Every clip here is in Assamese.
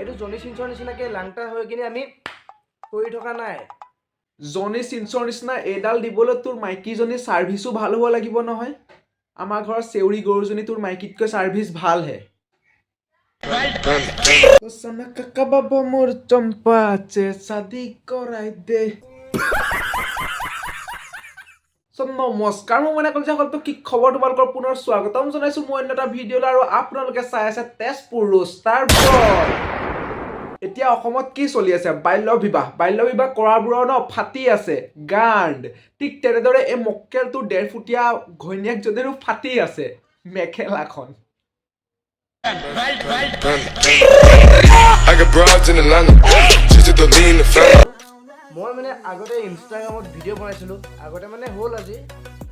এইটো জনি চিনচৰ নিচিনাকে লাংটা হৈ কিনে আমি কৰি থকা নাই জনি চিনচৰ নিচিনা এডাল দিবলৈ তোৰ মাইকীজনী সাৰ্ভিসও ভাল হ'ব লাগিব নহয় আমাৰ ঘৰৰ চেউৰি গৰুজনী তোৰ মাইকীতকৈ সাৰ্ভিস ভাল হে সনা কাকা বাবা মোৰ চম্পা আছে শাদি কৰাই দে নমস্কাৰ মই মানে কলিজা হলটো কি খবৰ তোমালোকৰ পুনৰ স্বাগতম জনাইছো মই অন্য এটা ভিডিঅ'ত আৰু আপোনালোকে চাই আছে তেজপুৰ ৰোষ্টাৰ এতিয়া অসমত কি চলি আছে বাল্য বিবাহ কৰাবোৰৰ ন ফাটি আছে গাণ্ড ঠিক তেনেদৰে এই মক্কেলটো 1.5 ফুটীয়া ঘৈণীয়েকজনীৰো ফাটি আছে মেখেলাখন মই মানে আগতে ইনষ্টাগ্ৰামত ভিডিঅ' বনাইছিলোঁ আগতে মানে হ'ল আজি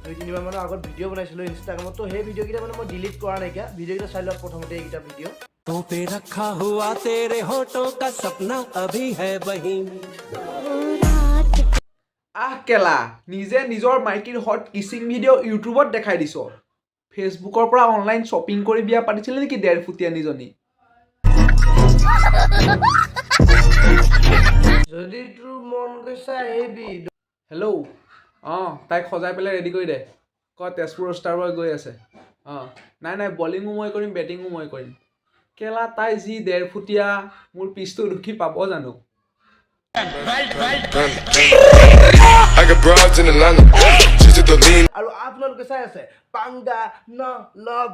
2-3 মানৰ আগত ভিডিঅ' বনাইছিলোঁ ইনষ্টাগ্ৰামত তো সেই ভিডিঅ'কেইটা মানে মই ডিলিট কৰা নাইকিয়া ভিডিঅ'কেইটা চাই লোৱা প্ৰথমতে এইকেইটা ভিডিঅ' तो पे रखा हुआ तेरे होठों का सपना अभी है वहीं কেলা নিজে নিজৰ মাইকীৰ হট কিছিং ভিডিঅ' ইউটিউবত দেখাই দিছ ফেচবুকৰ পৰা অনলাইন শ্বপিং কৰি বিয়া পাতিছিলে নেকি 1.5 ফুটীয়া নিজনী যদি তোৰ মন গৈছে আহিবি হেল্ল' তাইক সজাই পেলাই ৰেডি কৰি দে তেজপুৰ ৰোষ্টাৰ বয় গৈ আছে নাই বলিঙো মই কৰিম বেটিঙো মই কৰিম কেলা তাই যি 1.5 ফুটীয়া মোৰ পিছটো দুখি পাব জানো আৰু আপোনালোকে চাই আছে পাংগা নলব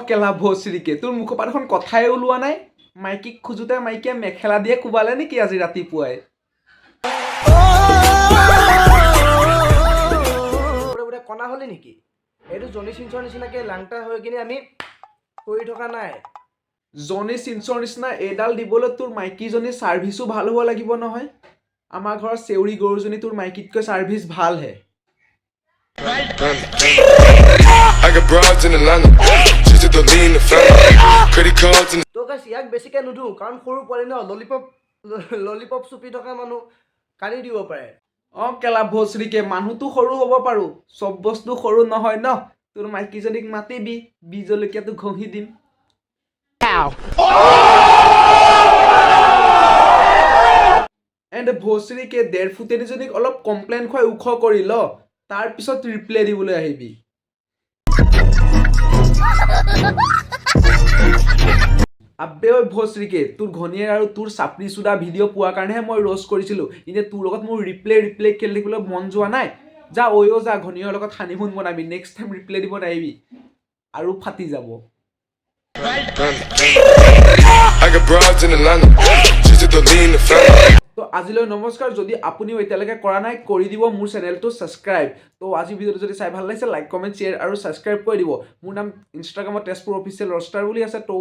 কেলা ভচৰিকে তোৰ মুখৰ পৰা এখন কথাই ওলোৱা নাই মাইকীক খোজোতে মাইকীয়ে মেখেলা দিয়ে কোবালে নেকি আজি ৰাতিপুৱাই কণা হলি নেকি এইটো জনি চিনচৰ নিচিনাকে লাংটা হৈ কিনে আমি কৰি থকা নাই জনি চিনচৰ নিচিনা এডাল দিবলৈ তোৰ মাইকীজনী সাৰ্ভিসও ভাল হ'ব লাগিব নহয় আমাৰ ঘৰৰ চেউৰি গৰুজনী তোৰ মাইকীতকৈ সাৰ্ভিস ভাল হে তো গাইছ ইয়াক বেছিকৈ নুধো কাৰণ সৰু পোৱালি ন ললিপপ চুপি থকা মানুহ কানি দিব পাৰে কেলা ভচৰিকে মানুহটো সৰু হ'ব পাৰো চব বস্তু সৰু নহয় ন তোৰ মাইকীজনীক মাতিবি বিজলকীয়াটো ঘঁহি দিম ভচৰিকে 1.5 ফুটীয়াজনীক অলপ কমপ্লেইন খুৱাই ওখ কৰি ল তাৰ পিছত ৰিপ্লাই দিবলৈ আহিবি আবে ঐ ভচৰিকে তোৰ ঘনীয়েৰ আৰু তোৰ চাপৰি চুদা ভিডিঅ' পোৱাৰ কাৰণেহে মই ৰোষ্ট কৰিছিলোঁ এতিয়া তোৰ লগত মোৰ ৰিপ্লাই খেলি থাকিবলৈ মন যোৱা নাই যা যা ঘনীয়ৰ লগত হানিমুন বনাবি নেক্সট টাইম ৰিপ্লাই দিব নাহিবি আৰু ফাটি যাব তো আজিলৈ নমস্কাৰ যদি আপুনিও এতিয়ালৈকে কৰা নাই কৰি দিব মোৰ চেনেলটো ছাবস্ক্ৰাইব তো আজি ভিডিঅ'টো যদি চাই ভাল লাগিছে লাইক কমেণ্ট শ্বেয়াৰ আৰু ছাবস্ক্ৰাইব কৰি দিব মোৰ নাম ইনষ্টাগ্ৰামত তেজপুৰ অফিচিয়েল ৰষ্টাৰ বুলি আছে তো